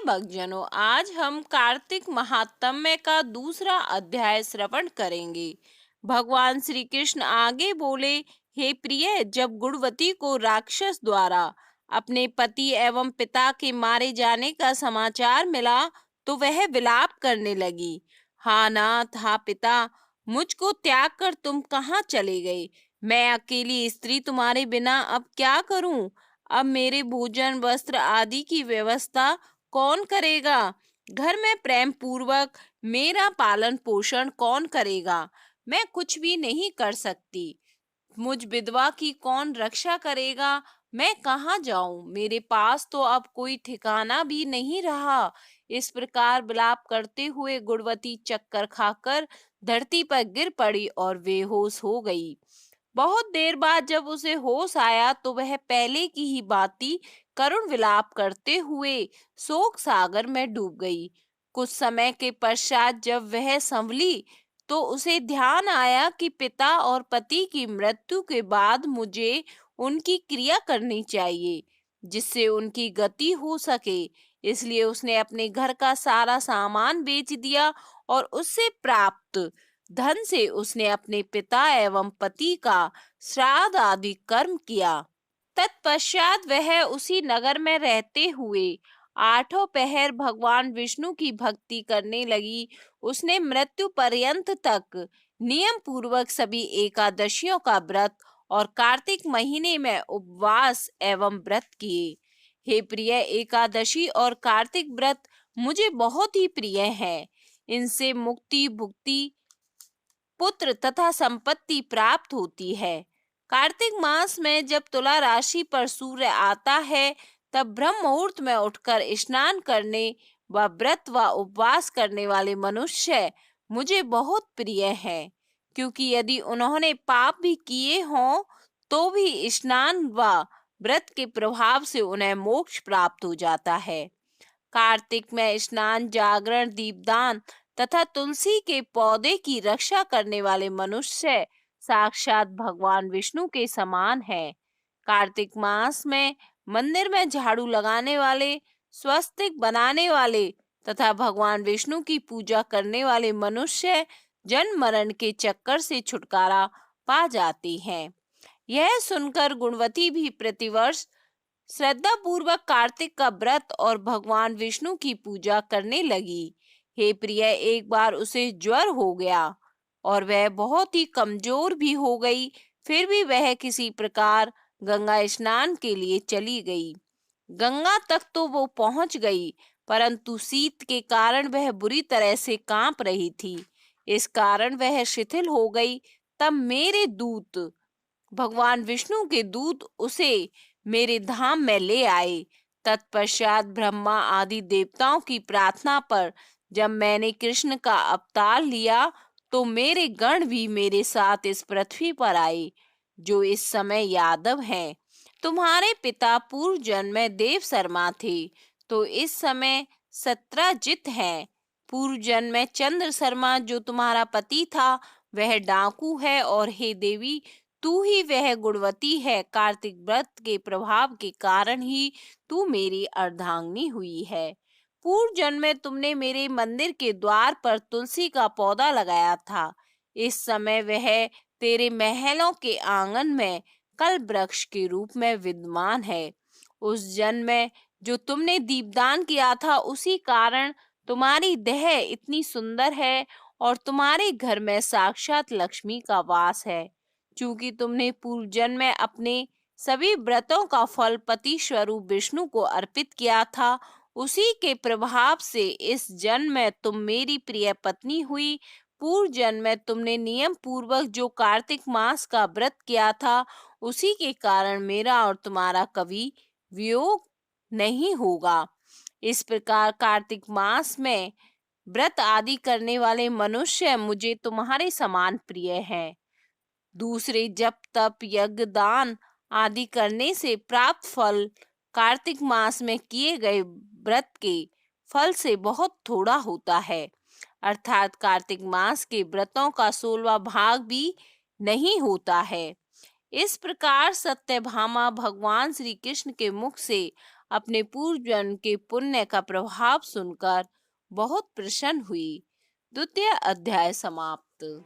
भक्तजनों, आज हम कार्तिक महात्म्य का दूसरा अध्याय श्रवण करेंगे। भगवान श्री कृष्ण आगे बोले, हे प्रिय, जब गुणवती को राक्षस द्वारा अपने पति एवं पिता के मारे जाने का समाचार मिला तो वह विलाप करने लगी। हा नाथ, हा पिता, मुझको त्याग कर तुम कहाँ चले गए? मैं अकेली स्त्री तुम्हारे बिना अब क्या करूं? अब मेरे भोजन वस्त्र आदि की व्यवस्था कौन करेगा? घर में प्रेम पूर्वक मेरा पालन पोषण कौन करेगा? मैं कुछ भी नहीं कर सकती। मुझ विधवा की कौन रक्षा करेगा? मैं कहाँ जाऊं? मेरे पास तो अब कोई ठिकाना भी नहीं रहा। इस प्रकार विलाप करते हुए गुणवती चक्कर खाकर धरती पर गिर पड़ी और बेहोश हो गई। बहुत देर बाद जब उसे होश आया तो वह पहले की ही भांति करुण विलाप करते हुए शोक सागर में डूब गई। कुछ समय के पश्चात जब वह संभली तो उसे ध्यान आया कि पिता और पति की मृत्यु के बाद मुझे उनकी क्रिया करनी चाहिए जिससे उनकी गति हो सके। इसलिए उसने अपने घर का सारा सामान बेच दिया और उससे प्राप्त धन से उसने अपने पिता एवं पति का श्राद्ध आदि कर्म किया। तत्पश्चात वह उसी नगर में रहते हुए आठों पहर भगवान विष्णु की भक्ति करने लगी। उसने मृत्यु पर्यंत तक नियम पूर्वक सभी एकादशियों का व्रत और कार्तिक महीने में उपवास एवं व्रत किए। हे प्रिय, एकादशी और कार्तिक व्रत मुझे बहुत ही प्रिय है। इनसे मुक्ति, भुक्ति, पुत्र तथा संपत्ति प्राप्त होती है। कार्तिक मास में जब तुला राशि पर सूर्य आता है तब ब्रह्म मुहूर्त में उठकर स्नान करने व व्रत व उपवास करने वाले मनुष्य मुझे बहुत प्रिय हैं, क्योंकि यदि उन्होंने पाप भी किए हों तो भी स्नान व व्रत के प्रभाव से उन्हें मोक्ष प्राप्त हो जाता है। कार्तिक में स्नान, जागरण, दीपदान तथा तुलसी के पौधे की रक्षा करने वाले मनुष्य साक्षात भगवान विष्णु के समान है। कार्तिक मास में मंदिर में झाड़ू लगाने वाले, स्वस्तिक बनाने वाले तथा भगवान विष्णु की पूजा करने वाले मनुष्य जन्म मरण के चक्कर से छुटकारा पा जाते हैं। यह सुनकर गुणवती भी प्रतिवर्ष श्रद्धा पूर्वक कार्तिक का व्रत और भगवान विष्णु की पूजा करने लगी। हे प्रिय, एक बार उसे ज्वर हो गया और वह बहुत ही कमजोर भी हो गई। फिर भी वह किसी प्रकार गंगा स्नान के लिए चली गई। गंगा तक तो वो पहुंच गई, परंतु शीत के कारण वह बुरी तरह से कांप रही थी। इस कारण वह शिथिल हो गई। तब मेरे दूत, भगवान विष्णु के दूत, उसे मेरे धाम में ले आए। तत्पश्चात ब्रह्मा आदि देवताओं की प्रार्थना पर जब मैंने कृष्ण का अवतार लिया तो मेरे गण भी मेरे साथ इस पृथ्वी पर आए, जो इस समय यादव हैं। तुम्हारे पिता पूर्व जन्म में देव शर्मा थे, तो इस समय सत्राजित हैं। पूर्व जन्म में चंद्र शर्मा जो तुम्हारा पति था वह डाकू है, और हे देवी, तू ही वह गुणवती है। कार्तिक व्रत के प्रभाव के कारण ही तू मेरी अर्धांगिनी हुई है। पूर्व जन्म में तुमने मेरे मंदिर के द्वार पर तुलसी का पौधा लगाया था। इस समय वह तेरे महलों के आंगन में कल वृक्ष के रूप में विद्यमान है। उस जन्म में जो तुमने दीपदान किया था उसी कारण तुम्हारी देह इतनी सुंदर है और तुम्हारे घर में साक्षात लक्ष्मी का वास है। क्योंकि तुमने पूर्व जन्म में अपने सभी व्रतों का फल पति स्वरूप विष्णु को अर्पित किया था, उसी के प्रभाव से इस जन्म में तुम मेरी प्रिय पत्नी हुई। पूर्व जन्म में तुमने नियम पूर्वक जो कार्तिक मास का व्रत किया था उसी के कारण मेरा और तुम्हारा कभी वियोग नहीं होगा। इस प्रकार कार्तिक मास में व्रत आदि करने वाले मनुष्य मुझे तुम्हारे समान प्रिय हैं। दूसरे जप, तप, यज्ञ, दान आदि करने से प्राप्त फल कार्तिक मास में किए गए व्रत के फल से बहुत थोड़ा होता है। अर्थात कार्तिक मास के व्रतों का 16वां भाग भी नहीं होता है। इस प्रकार सत्यभामा भगवान श्री कृष्ण के मुख से अपने पूर्व जन्म के पुण्य का प्रभाव सुनकर बहुत प्रसन्न हुई। द्वितीय अध्याय समाप्त।